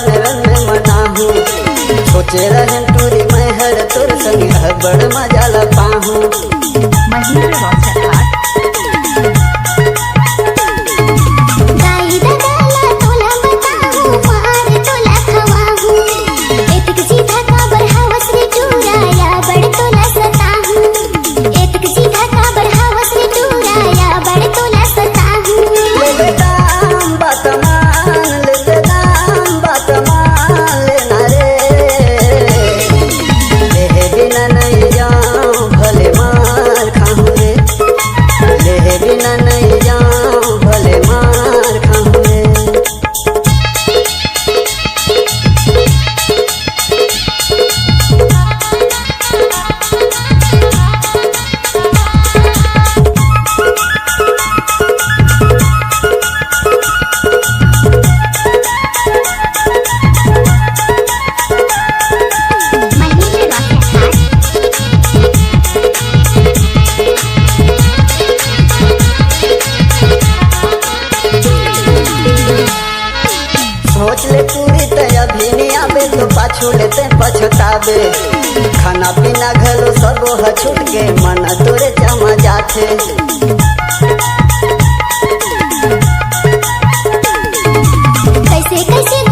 नरन में मनाहू सोचे रहन टूरी मैं हर तोर संग बड़ मजा ला पाहू महेंद्र रोशन हाट सोच ले पूरी तय अभी नहीं आवे तो पाछू लेते पछतावे खाना पीना घलो सब ह छूट के मन तोरे चमा जाथे कैसे कैसे